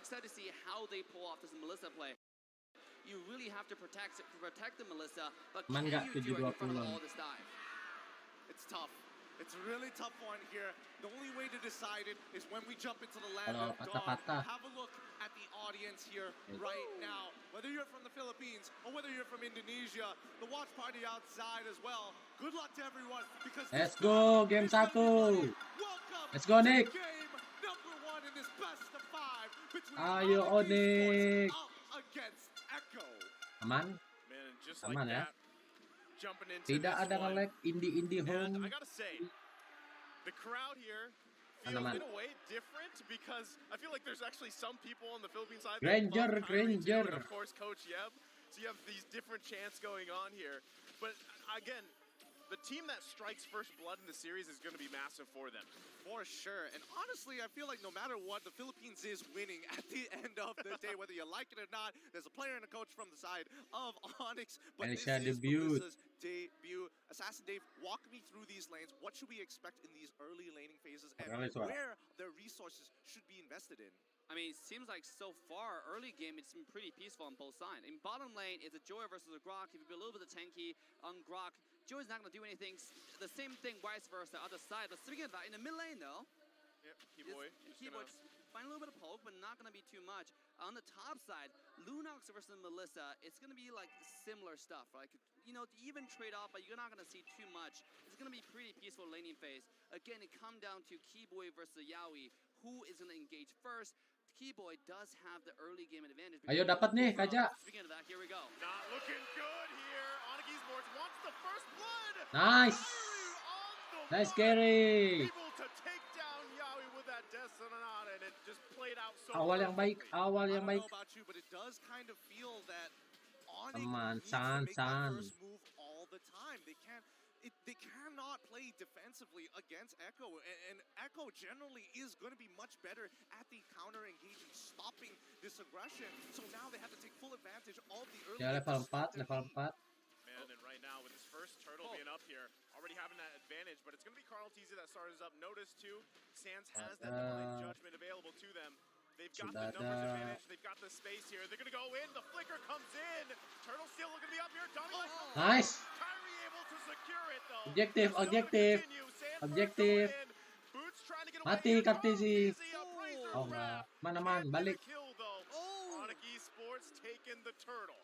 excited to see how they pull off this Melissa play. You really have to protect the Melissa, but can you do it in front of all this dive? It's tough. It's a really tough one here. The only way to decide it is when we jump into the land of Dawn. Have a look at the audience here right now. Whether you're from the Philippines or whether you're from Indonesia, the watch party outside as well. Good luck to everyone because let's go game 1. Let's go Nick. Game number 1 in this best of 5 between Ayo Onic against Echo. Aman. Man, just aman like ya. That, jumping into Tidak ada nge-lag indie home. I gotta say, the crowd here feels in a way different because I feel like there's actually some people on the Philippine side. Granger. And of course, Coach Yeb. So you have these different chants going on here. But again, the team that strikes first blood in the series is going to be massive for them. For sure. And honestly, I feel like no matter what, the Philippines is winning at the end of the day, whether you like it or not. There's a player and a coach from the side of Onyx. But this is Melissa's debut. Assassin Dave, walk me through these lanes. What should we expect in these early laning phases and where their resources should be invested in? I mean, it seems like so far, early game, it's been pretty peaceful on both sides. In bottom lane, it's a Joy versus a Grok. If you be a little bit tanky on Grok, Joy's not going to do anything. The same thing, vice versa, other side. But speaking of that, in the mid lane, though, Keyboy find a little bit of poke, but not going to be too much. On the top side, Lunox versus Melissa, it's going to be like similar stuff. Like, you know, even trade off, but you're not going to see too much. It's going to be pretty peaceful laning phase. Again, it comes down to Keyboy versus Yaoi. Who is going to engage first? Keyboy does have the early game advantage. Ayo dapat nih, Kaja. Speaking of that, here we go. Not looking good here. Onic Esport wants the first blood. Nice. Nice Kairi. Able to take down Yaoi with that Destinata, and it just played out so awal yang baik. I don't know about you, but it does kind of feel that Onic needs to make that first move all the time. They cannot play defensively against Echo, and Echo generally is going to be much better at the counter engaging, stopping this aggression. So now they have to take full advantage of the early. Ya level 4. Man, and right now with this first turtle being up here, already having that advantage, but it's going to be Carl Teasy that starts up. Notice too, Sans has that divine judgment available to them. They've got the numbers advantage. They've got the space here. They're going to go in. The flicker comes in. Turtle still going to be up here. Nice. Kairi able to secure it though. Objective. Mati Kartisi. Oh enggak. Mana balik. Onic Esports taking the turtle.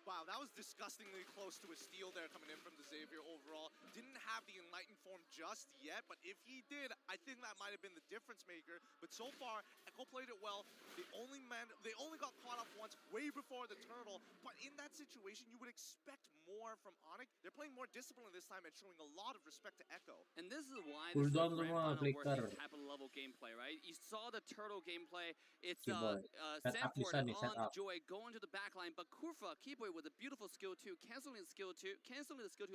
Wow, that was disgustingly close to a steal there coming in from the Xavier overall. Didn't have the Enlightened form just yet, but if he did, I think that might have been the difference maker. But so far, Echo played it well. They only got caught up once, way before the turtle. But in that situation, you would expect more from Onic. They're playing more discipline this time and showing a lot of respect to Echo. And this is why this is a grand final worth type of level gameplay, right? You saw the turtle gameplay. It's Sanford on Joy going to the backline, but Kurfa, Keyboy with a beautiful skill 2, canceling the skill 2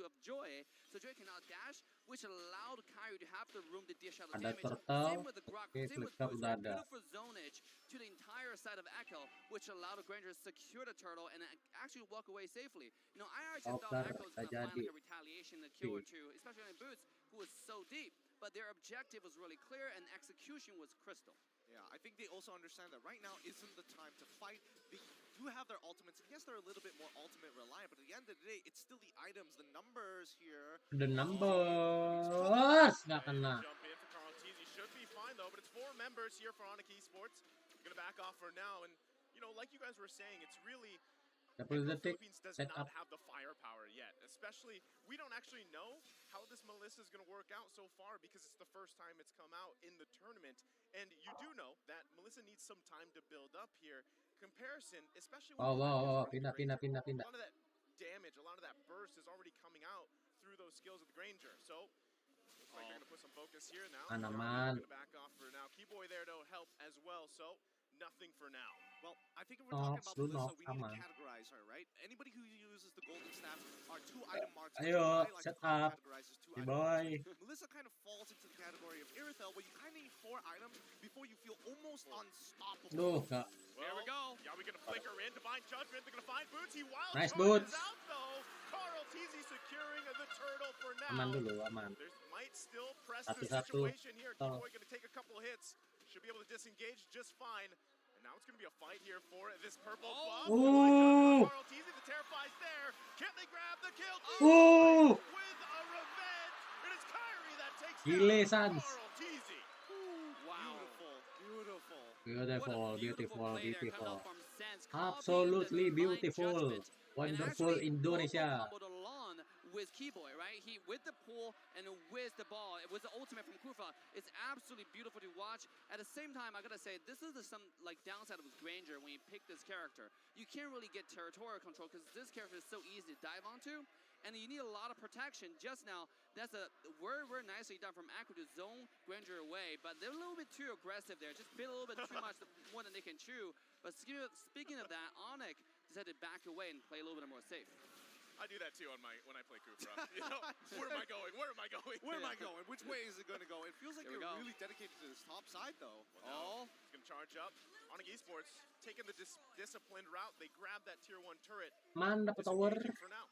of Joy, so Joy cannot dash, which allowed Kairi to have the room to dish out the damage. Same with the Grok, same with Boost, beautiful zonage to the entire side of Echo, which allowed the Granger to secure the turtle and actually walk away safely. You know, I actually thought Echo was going to find like a retaliation, a kill or two, especially on Boots, who was so deep, but their objective was really clear and execution was crystal. Yeah, I think they also understand that right now isn't the time to fight. They do have their ultimates. Yes, they're a little bit more ultimate reliant, but at the end of the day, it's still the items, the numbers here. The numbers! Nggak kena. Jump in for Carl Teasy. Should be fine though, but it's 4 members here for Onic Esports. Going to back off for now, and you know, like you guys were saying, it's really the Philippines does not have the firepower yet. Especially, we don't actually know how this Melissa is going to work out so far because it's the first time it's come out in the tournament. And you do know that Melissa needs some time to build up here. Comparison, especially with pindah. a lot of that damage, a lot of that burst is already coming out through those skills of the Granger. So, looks like they're going to put some focus here now. They're going to back off for now. Keyboy there to help as well. So, nothing for now. Well, I think if we're talking about Melissa, we need to categorize her, right? Anybody who uses the golden staff are 2 item marks. Ayo, set up. Boy. Melissa kind of falls into the category of Irithel, where you kind of need 4 items before you feel almost unstoppable. No, well, here we go. Yeah, we're going to flicker in. Divine Judgment. They're going to find Boots. He wild nice Boots. Out, though. Carl Teasy securing the turtle for now. Aman dulu, aman. There might still press the situation here. Keyboy going to take a couple of hits. Should be able to disengage just fine. And now it's going to be a fight here for this purple buff. Oh! Carl Teasy, the Terrify's there. Can they grab the kill? Oh! With a revenge. It is Kairi that takes Gile, down Sans. Carl Teasy. Wow. Beautiful. Beautiful, What a beautiful beautiful, play there coming beautiful. out from Sans. Absolutely Copying the divine beautiful. judgment. Wonderful And actually, Indonesia. comboed along with Keyboy, right? He with the pull and with the ball, with the ultimate from Kufa. It's absolutely beautiful to watch. At the same time, I gotta say, this is some like downside with Granger when you pick this character. You can't really get territorial control because this character is so easy to dive onto. And you need a lot of protection. Just now, that's a very nicely done from Aqua to zone Granger away, but they're a little bit too aggressive there. Just bit a little bit too much more than they can chew. But speaking of that, Onic decided to back away and play a little bit more safe. I do that too when I play Kufra. You know, where am I going? Where am I going? Where am I going? Which way is it going to go? It feels like they're really dedicated to this top side, though. Well, it's going to charge up. Onic Esports taking the disciplined route. They grab that tier 1 turret. Man, dapat tower. For now.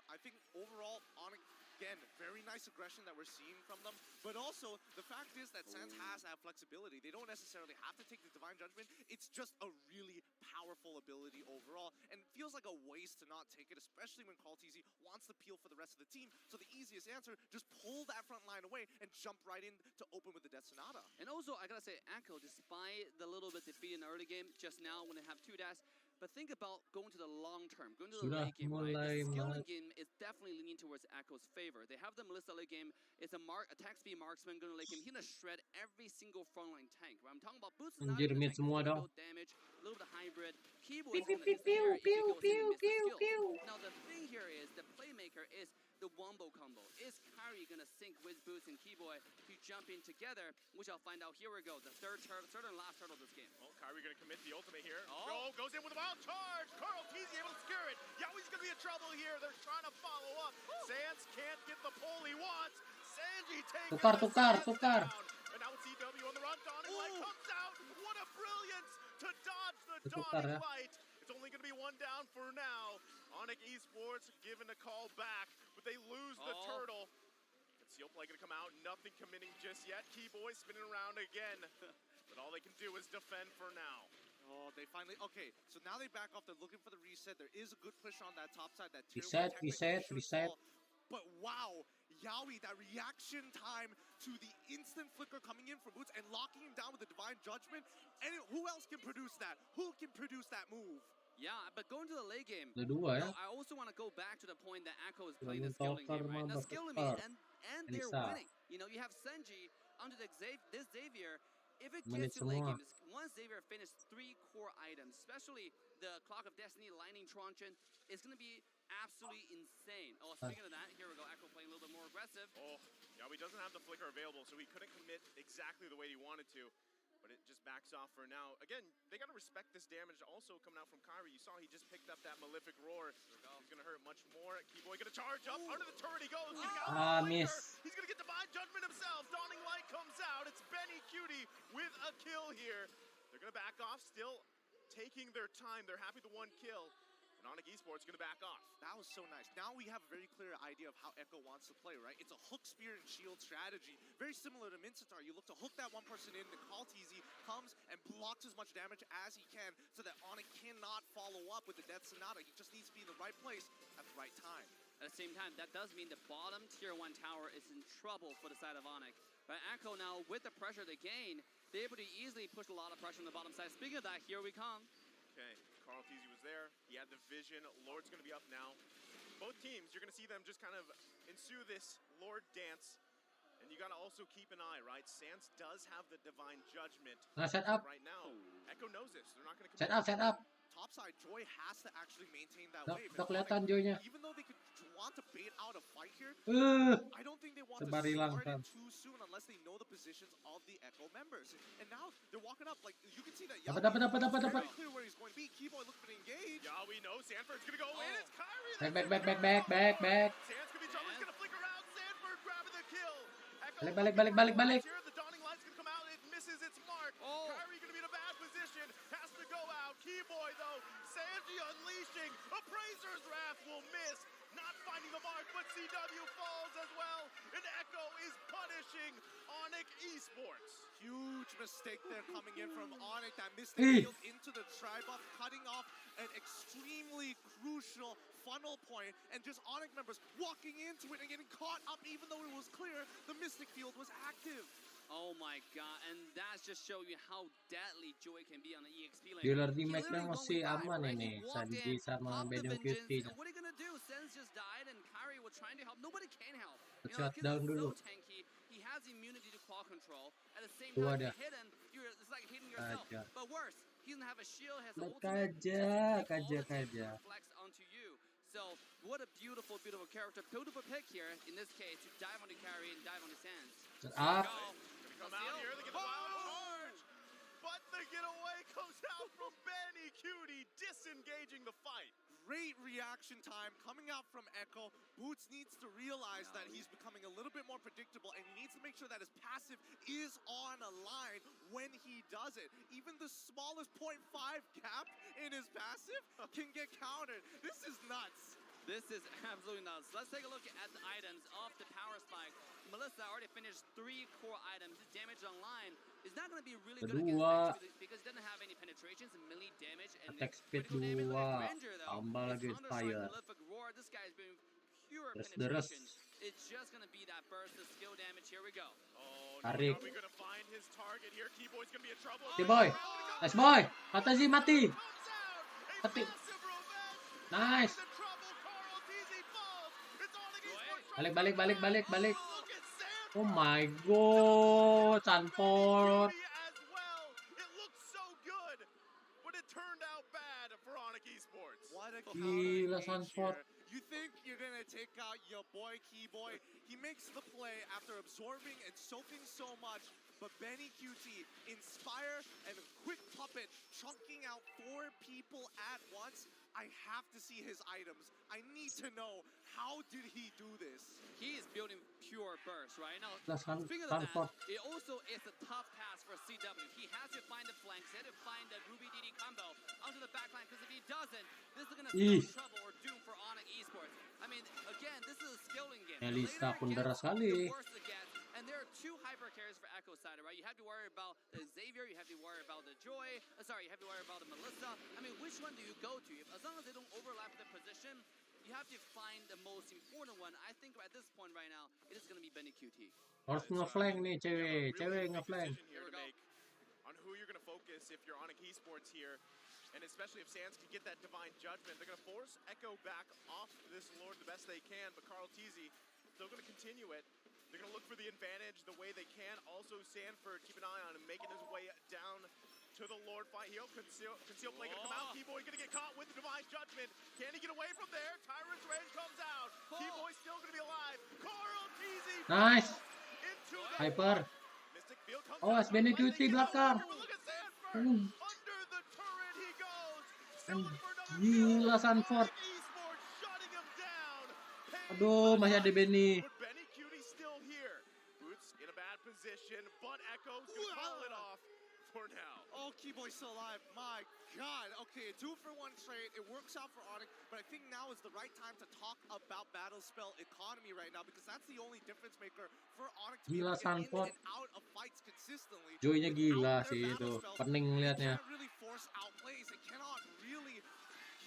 I think overall, Onic, again, very nice aggression that we're seeing from them. But also, the fact is that Sans has that flexibility. They don't necessarily have to take the Divine Judgment. It's just a really powerful ability overall. And it feels like a waste to not take it, especially when Call TZ wants to peel for the rest of the team. So the easiest answer, just pull that front line away and jump right in to open with the Death Sonata. And also, I gotta say, Echo, despite the little bit defeat in the early game, just now when they have 2 dash, but think about going to the long term, going to the late game, right? The skilling game is definitely leaning towards Echo's favor. They have the Melissa late game. It's a attack speed marksman going to late game. He's gonna shred every single frontline tank. Right? I'm talking about boots. Anjir, mid semua dong. Damage, a little bit of hybrid. Keyboard is gonna disappear if you go miss the skill. Now the thing here is the playmaker is the wombo combo. Is Kairi gonna sync with Boots and Keyboy to jump in together? Which I'll find out. Here we go. The third and last turtle of this game. Oh, Kairi gonna commit the ultimate here. Oh, goes in with a wild charge. Carl Teasy able to secure it. Yowi's gonna be in trouble here. They're trying to follow up. Sans can't get the pull he wants. Sanji takes Tukar. And now it's EW on the run. Dawning Light comes out. What a brilliance to dodge the Tukar, Dawning Light. It's only going to be 1 down for now. Onic Esports given a call back, but they lose the turtle. And Seal Play going to come out. Nothing committing just yet. Keyboy spinning around again. But all they can do is defend for now. Oh, they finally... Okay, so now they back off. They're looking for the reset. There is a good push on that top side. That tier 1 reset. But wow, Yowie, that reaction time to the instant flicker coming in from Boots and locking him down with the Divine Judgment. And who else can produce that? Who can produce that move? Yeah, but going to the late game, I also want to go back to the point that Echo is playing the skilling game, right? The skilling game, and they're winning. You know, you have Senji under this Xavier. If it gets to late game, once Xavier finished 3 core items, especially the Clock of Destiny, Lightning Truncheon, it's going to be absolutely insane. Oh, speaking of that, here we go. Echo playing a little bit more aggressive. Oh, Yowie doesn't have the flicker available, so he couldn't commit exactly the way he wanted to. But it just backs off for now. Again, they got to respect this damage also coming out from Kairi. You saw he just picked up that Malefic Roar. He's going to hurt much more. Keyboy going to charge up. Under the turret he goes. Miss. He's going to get Divine Judgment himself. Dawning Light comes out. It's Benny Cutie with a kill here. They're going to back off, still taking their time. They're happy with the 1 kill. And Onic Esports going to back off. That was so nice. Now we have a very clear idea of how Echo wants to play, right? It's a hook, spear, and shield strategy. Very similar to Mincetar. You look to hook that one person in, the Call TZ comes and blocks as much damage as he can so that Onic cannot follow up with the Death Sonata. He just needs to be in the right place at the right time. At the same time, that does mean the bottom tier 1 tower is in trouble for the side of Onic. But Echo now, with the pressure they gain, they're able to easily push a lot of pressure on the bottom side. Speaking of that, here we come. Okay, Carl Teasy was there. He had the vision. Lord's going to be up now. Both teams, you're going to see them just kind of ensue this Lord dance. And you got to also keep an eye, right? Sans does have the Divine Judgment. Set up. Right now, Echo knows this. They're not going to set up. Topside, Joy has to actually maintain that wave. Kelihatan Joy-nya. Even though they could want to bait out a fight here, I don't think they want to Sebari start langsung. it too soon unless they know the positions of the Echo members. And now they're walking up, like you can see that. Dapat. Very clear where he's going to be. Keyboy looking to engage. Yeah, we know Sanford's going to go in. It's Kairi. Back. Sans going to be trouble. He's going to flicker out. Sanford grabbing the kill. Echo Balik. The Dawning Light's going to come out. It misses its mark. Kairi going to be in a bad position. Has to go out. Keyboy Boy though, Sanji unleashing, Appraiser's Wrath will miss, not finding the mark, but CW falls as well, and Echo is punishing Onic Esports. Huge mistake there coming in from Onic. That Mystic Field into the tri-buff, cutting off an extremely crucial funnel point, and just Onic members walking into it and getting caught up even though it was clear the Mystic Field was active. Oh my god, and that's just show you how deadly Joy can be on the EXP lane. Dealer di Mac-nya masih aman ini. Sanji sama Venom QT. What are you gonna do? Sense just died and Kairi was trying to help. Nobody can help. Shutdown dulu. So tanky. He has immunity to claw control. At the same time, you hit him, it's like hitting yourself. But worse, he doesn't have a shield, has an ultimate. Kaja. Reflects onto you. So, what a beautiful, beautiful character. Beautiful pick here, in this case, to dive on the Kairi and dive on the Sands. Up. Come out here, they get the wild charge, but the getaway comes out from Benny Cutie, disengaging the fight. Great reaction time coming out from Echo. Boots needs to realize that he's becoming a little bit more predictable, and he needs to make sure that his passive is on a line when he does it. Even the smallest 0.5 gap in his passive can get countered. This is nuts. This is absolutely nuts. Let's take a look at the items of the power spike. Melissa already finished 3 core items. This damage online is not going to be really good against X because it doesn't have any penetrations and melee damage. And attack speed 2, tambah lagi fire. This guy is being pure penetration. It's just going to be that burst of skill damage. Here we go. Oh, Tarik. no, we're going to find his target here. Keyboy's going to be in trouble. Keyboy. Nice boy. Katazi mati. Mati. Nice. Balik. Oh my god, Sanford. It looks so good, but it turned out bad for Onic Esports. What a Gila, counter Sanford. You think you're gonna take out your boy Keyboy? He makes the play after absorbing and soaking so much, but Benny QT, Inspire and Quick Puppet chunking out 4 people at once. I have to see his items. I need to know, how did he do this? He is building pure burst right now. Speaking of that, it also is a tough task for CW. He has to find the flanks, he has to find the Ruby DD combo onto the backline, because if he doesn't, this is going to spell trouble or doom for Onic Esports. I mean, again, this is a skilling game. Elisa pun deras sekali. And there are 2 hyper carries for Echo side, right? You have to worry about the Xavier, you have to worry about the Joy. You have to worry about the Melissa. I mean, which one do you go to? As long as they don't overlap the position, you have to find the most important one. I think at this point right now, it is going to be Benny QT. Harus nge-flank nih, cewek nge-flank. On who you're going to focus if you're Onic Esports here, and especially if Sands can get that Divine Judgment. They're going to force Echo back off this Lord the best they can, but Carl Teasy still going to continue it. They're going to look for the advantage the way they can. Also, Sanford, keep an eye on him, making his way down to the Lord fight. He'll conceal play going to come out. Keyboy going to get caught with the Divine Judgment. Can he get away from there? Tyrant's Rage comes out. Keyboy still going to be alive. Carl Teasy. Nice. Into Hyper. Mystic Field comes Oh, out. Benny QT belakang. Look at Sanford. Under the turret he goes. Still looking for another Gila Sanford. Esports shutting him down. Aduh, masih ada Benny. But Benny Cutie still here. Boots in a bad position, but Echo's gonna call it off for now. Oh, Keyboy's still alive. My God. Okay, 2-for-1 trade. It works out for Onic, but I think now is the right time to talk about battle spell economy right now, because that's the only difference maker for Onic to Gila, get in Sanford. and out of fights consistently. Joy-nya gila Without sih their itu. battle spells, Pening liatnya. They can't really force outplays. They cannot really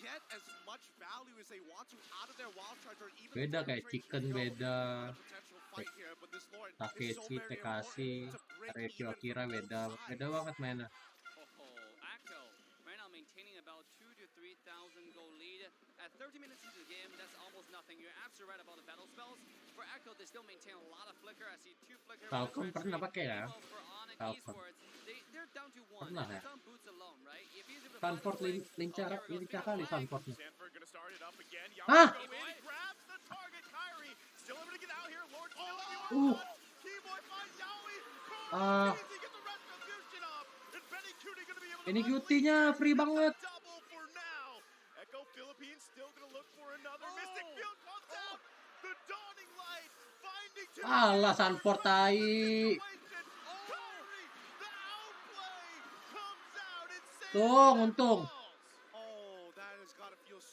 get as much value as they want to out of their wild charge or even Beda kayak Chicken, beda. Takechi, Tekashi, Regio Akira beda banget mainnya. Echo right now maintaining about 2,000 to 3,000 gold lead. At 30 minutes into the game, that's almost nothing. You're absolutely right about the battle spells. For Echo, they still maintain a lot of flicker. I see 2 flicker. Falcon pernah pakai ya? Falcon. They're down to 1. Pernah ya? Some Boots alone, right? If he's able to Sanford lincah kali Sanford. Sanford gonna start it up again. Ah! Go in, grabs the target. Kairi still able to get out here. Lord still Keyboy finds Yowie. Carl Teasy gets the retribution up. And Benny Cutie gonna be able to Ini QT-nya free banget. double for now. Echo Philippines still gonna look for another. Mystic Field comes out. The dawning light finding Alah Sanford tai. Kairi, the outplay comes out. It's Untung.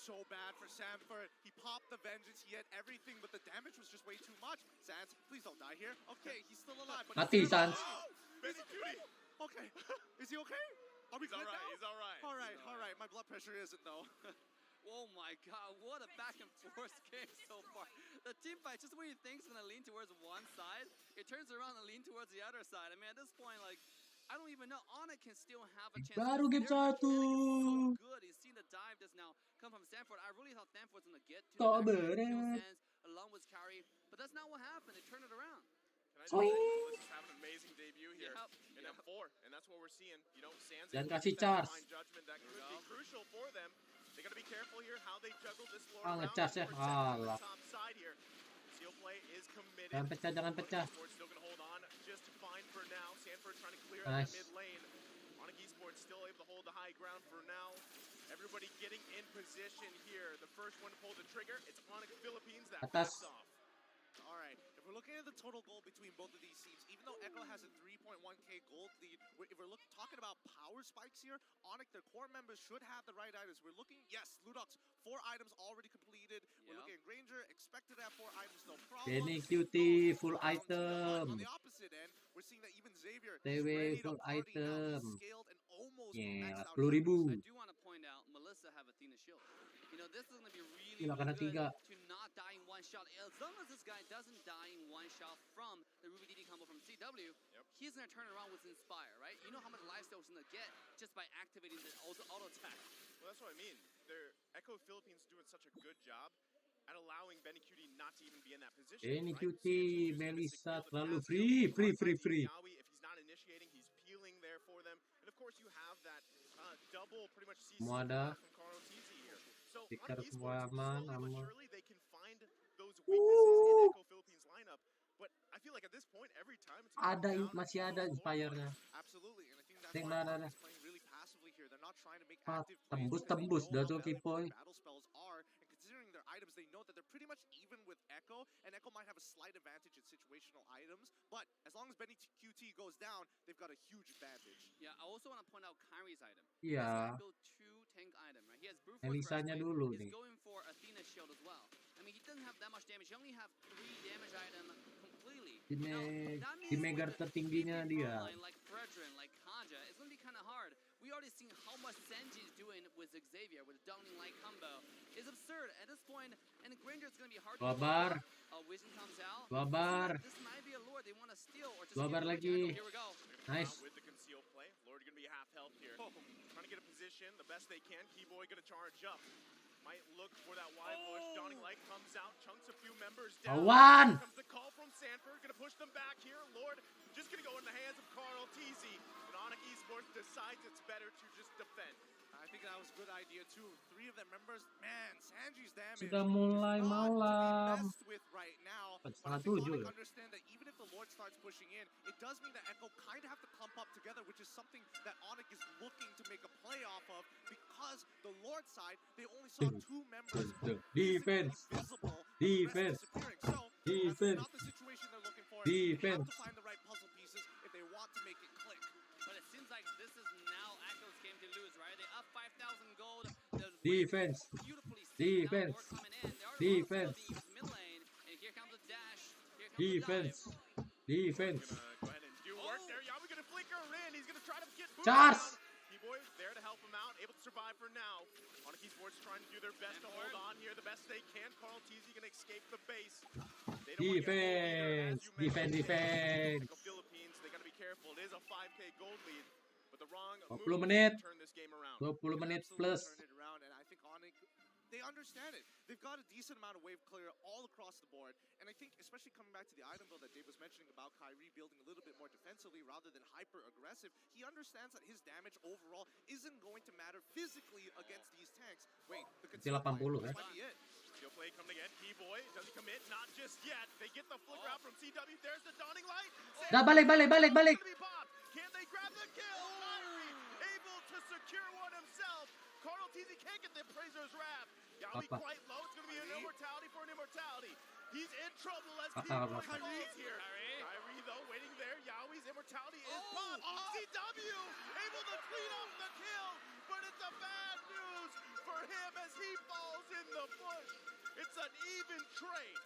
so bad for Sanford. He popped the vengeance, he had everything, but the damage was just way too much. Sans, please don't die here. Okay, he's still alive. But Mati, Sans. Okay, is he okay? Are we good now? He's alright. Alright, my blood pressure isn't though. Oh my god, what a back and forth game so far. The team fight, just when you think it's gonna lean towards one side, it turns around and lean towards the other side. I mean, at this point, like, I don't even know. Onic can still have a chance. Baru game 1. So good. He's seen the dive just now come from Sanford. I really thought Sanford was gonna get to the Berat. Sands along with Kairi, but that's not what happened. They turned it around. Can I just say, Melissa's having an amazing debut here in M4, and that's what we're seeing. You know, Sans Dan kasih charge. judgment that could be crucial for them. They gotta be careful here how they juggle this lower Ah, round. ngecas ya. Alah. Top side here. Seal play is committed. Jangan pecah. Esport still gonna hold on just fine for now. Sanford trying to clear Nice. the mid lane. Onic Esport still able to hold the high ground for now. Everybody getting in position here. The first one to pull the trigger, it's Onic Philippines that Atas. backs off. Alright, if we're looking at the total goal between both of these teams, even though Echo has a 3.1k gold lead, if we're talking about power spikes here, Onic, their core members should have the right items. We're looking, yes, Ludox, 4 items already completed. We're looking at Granger, expected to have 4 items, no problem. Benny Cutie, full item. On the opposite end, we're seeing that even Xavier is TW ready to full party now. item. He's scaled and almost Yeah, maxed out. 10.000. I do want to point out, Melissa have Athena shield. You know, this is going to be really, Gila, karena really good 3. to not die in one shot. As long as this guy doesn't die in one shot from the Ruby DD combo from CW, he's going to turn around with Inspire, right? You know how much lifesteal he's going to get just by activating the auto attack. Well, that's what I mean. Echo Philippines doing such a good job at allowing Benny Cutie not to even be in that position. Benny right? Cutie, Sanchez using Melissa, the terlalu passive, free. Yawi, if he's not initiating, he's peeling there for them. And of course, you have that double, pretty much CC Semua ada. from Carl TZ here. So Stiker Onic semua Esports, aman, slowly but aman. surely, they can find those weaknesses in Echo Philippines lineup. But I feel like at this point, every time it's gonna Ada, come down masih to ada those floor Inspire-nya. fights. Absolutely, and I think that's Teng, why ada. Onic is playing really passively here. They're not trying to make active plays Tembus because they know dah how tuh valuable Kipoy. their battle spells are, and considering their items, they know that they're pretty much even with Echo, and Echo might have a slight advantage in situational items, but as long as Benny QT goes down, they've got a huge advantage. Yeah, I also want to point out Kairi's item. Iya. This guy built 2 tank item, right? He has Brute Force Melisanya breastplate. dulu He's nih. going for Athena shield as well. I mean, he doesn't have that much damage. He only have 3 damage item completely. That means Megar with the tertingginya BP dia. frontline like Fredrin, like Kanja, it's going to be kind of hard. We already seen how much Senji is doing with Xavier, with the Downing Light combo. It's absurd at this point, and Granger is going to be hard to Babar. Wizen comes out. Babar. This might be a lure they want to steal or just Babar give away to lagi. Echo. Here we go. Nice. With the conceal play, Lord gonna be half health here. Trying to get a position the best they can. Keyboy gonna charge up. Might look for that wide push. Dawning Light comes out, chunks a few members down. Awan! Comes the call from Sanford, gonna push them back here. Lord just gonna go in the hands of Carl TZ. And Onic Esports decides it's better to just defend. I think that was a good idea too. 3 of their members, man, Sanji's damage Sudah mulai is not malam. to be messed with right now. But I 6:30 think Onic ya. understand that even if the Lord starts pushing in, it does mean that Echo kind of have to clump up together, which is something that Onic is looking to make a play off of, because the Lord side, they only saw 2 members Defense. visible, Defense. disappearing. So Defense. that's not the situation they're looking for. Defense. They have to find the right puzzle pieces if they want to make it click. But it seems like this is now Echo's game to lose, right? They up 5,000 gold. The Defense. beautifully Defense. Lord coming in. They are Defense. mid lane, and here comes the dash. Here comes Defense. Defense. Gonna go ahead and do work there. Yawi gonna flicker in. He's gonna try to get booted Charge! down. Keyboy there to help him out, able to survive for now. Onic Esports trying to do their best to hold on here, the best they can. Carl TZ gonna escape the base. They don't want to get pulled either, as you mentioned. Defense. Echo Philippines, they gotta be careful. It is a 5k gold lead, but the wrong 20 move menit. to turn this game around. 20 menit Absolutely plus. turn it around, and I think Onic, they understand it. They've got a decent amount of wave clear all across the board, and I think especially coming back to the item build that Dave was mentioning about Kairi building a little bit more defensively rather than hyper-aggressive, he understands that his damage overall isn't going to matter physically against these tanks. Wait, the concealed 80 point, ya. this might be it. Skill play coming again. Keyboy, does he commit? Not just yet. They get the flicker out from CW. There's the Dawning Light. Dah, balik. Can they grab the kill? Kairi able to secure one himself. Carl TZ can't get the Appraiser's Wrath. Yawi quite low. It's going to be an immortality for an immortality. He's in trouble as Keyboy falls here. Kairi, though, waiting there. Yawi's immortality is popped. CW able to clean up the kill, but it's a bad news for him as he falls It's an even trade.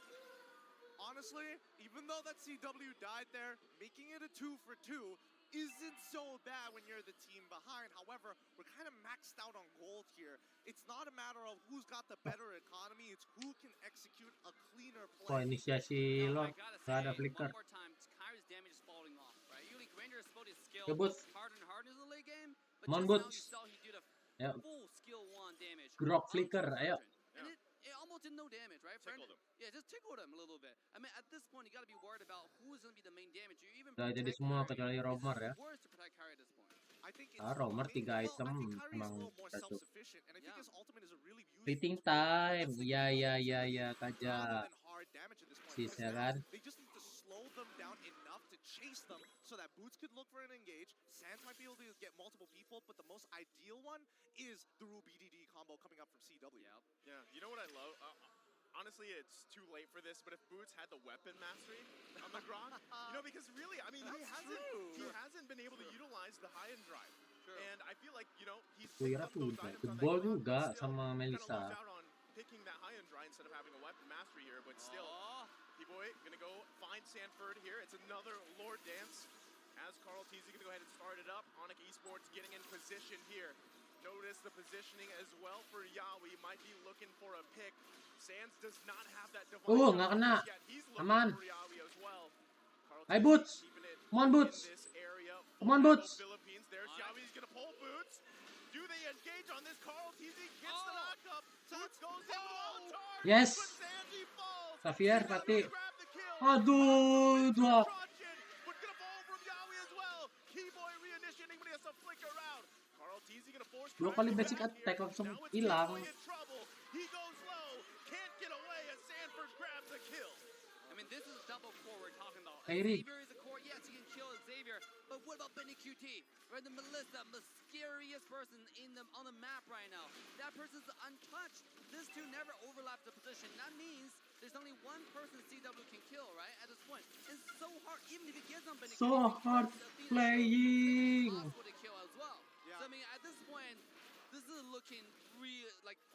Honestly, even though that CW died there, making it a 2-for-2 isn't so bad when you're the team behind. However, we're kind of maxed out on gold here. It's not a matter of who's got the better economy, it's who can execute a cleaner Wah, play. inisiasi Now, I Lord. gotta Gak ada say, flicker. one more time, Kairi's damage is falling off, right? Usually Granger is supposed to skill Ya, Boots. harder and harder in the late game, but Come on, just now you Boots. saw he did a Ya, full skill 1 damage. grok onto flicker, ayo. Virgin. And it almost did no damage, right? Tickled him. Yeah, just tickled him a little bit. I mean, at this point, you gotta be worried about who's gonna be the main damage. You even Udah jadi protect semua Kairi. kecuali Romer ya. It's worse to protect Kairi at this point. I think it's Romer 3 I item think Kairi is a emang little more satu. self-sufficient, and I think Yeah. his ultimate is a really useful Fleeting tool. time. That's Ya like ya utility ya rather Kaja. than hard damage at this point. Sis Because ya now kan. they just need to slow them down enough to chase them so that Boots could look for an engage. Sands might be able to get multiple people, but the most ideal one is the Rue BDD combo coming up from CW. Yep. Yeah, you know what I love? Honestly, it's too late for this, but if Boots had the weapon mastery on the Grok, because really, I mean, he hasn't been able to utilize the high and drive. And I feel like, he's picked Kuira up those tuh items on that jebol Grok, juga but still sama kind of Melissa. lost out on picking that high and dry instead of having a weapon mastery here, but still, T-Boy gonna go find Sanford here. It's another Lord dance. As Carl Teasy gonna go ahead and start it up. Onic Esports getting in position here. Notice the positioning as well for Yawi. Might be looking for a pick. Sands does not have that divine nggak kena. yet. He's looking Aman. for Yawi as well. Carl Hai, Teasy Boots. keeping it Come on, Boots. in this area. Come on, Boots. Philippines. There's Yawi. He's gonna pull Boots. Do they engage on this? Carl Teasy gets the knockup. Boots goes in with all the Yes. but Sanji falls. Xavier, CW mati. grab the kill. Aduh, dua. But gonna fall from Yawi as well. Keyboy reinitiating, but he has to flicker out. Carl Teasy gonna force 2 kali Prime basic back attack here. langsung Now it's hilang. Keyboy in trouble. He goes low. Can't get away as Sanford grabs the kill. I mean, this is a double core we're talking about. Kairi. Xavier is a core. Yes, he can kill Xavier, but what about Benny QT? Right, the Melissa, the scariest person on the map right now. That person's untouched. This two never overlap the position. That means there's only one person CW can kill, right? At this point, it's so hard. Even if he gets on Benny So QT, hard playing. possible to kill as well. Yeah. So I mean, at this point, this is looking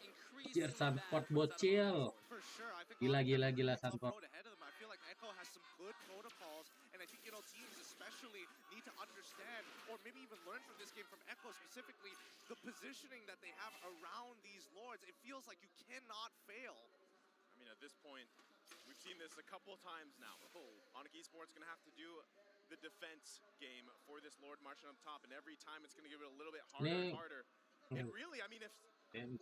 increasingly Anjir, bad. Sanford for bocil. For sure, I think Gila, Onic gila, has a gila, really tough Sanford. road ahead of them. I feel like Echo has some good protocols, and I think teams especially need to understand, or maybe even learn from this game from Echo specifically, the positioning that they have around these lords. It feels like you cannot fail. I mean, at this point, we've seen this a couple of times now. Onic Esports gonna have to do the defense game for this Lord marching up top, and every time it's gonna give it a little bit harder and harder. And really, I mean, if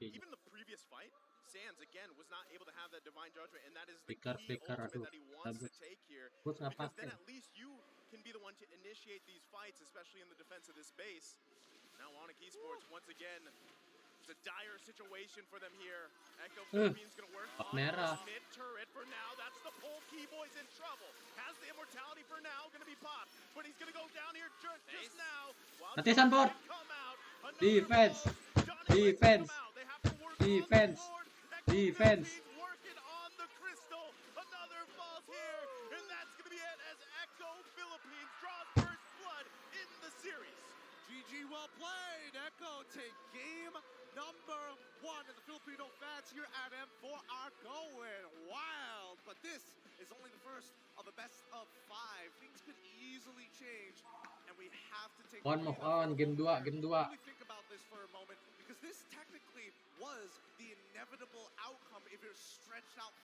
even the previous fight, Sands again was not able to have that divine judgment, and that is the key ultimate that he wants to take here. Because then at least you can be the one to initiate these fights, especially in the defense of this base. Now Onic Esports once again. It's a dire situation for them here. Echo Philippines gonna work on mid turret for now. That's the pull. Keyboy's in trouble. Has the immortality for now. Gonna be popped, but he's gonna go down here just now. Nanti Sanford. Defense. Defense. Defense. Defense. Working on the crystal. Another falls here, and that's gonna be it as Echo Philippines draws first blood in the series. GG, well played. Echo take game number 1, and the Filipino fans here at M4 are going wild. But this is only the first of a best of 5. Things could easily change, and we have to take move on. Game 2, game 2. Really think about this for a moment, because this technically was the inevitable outcome if you're stretched out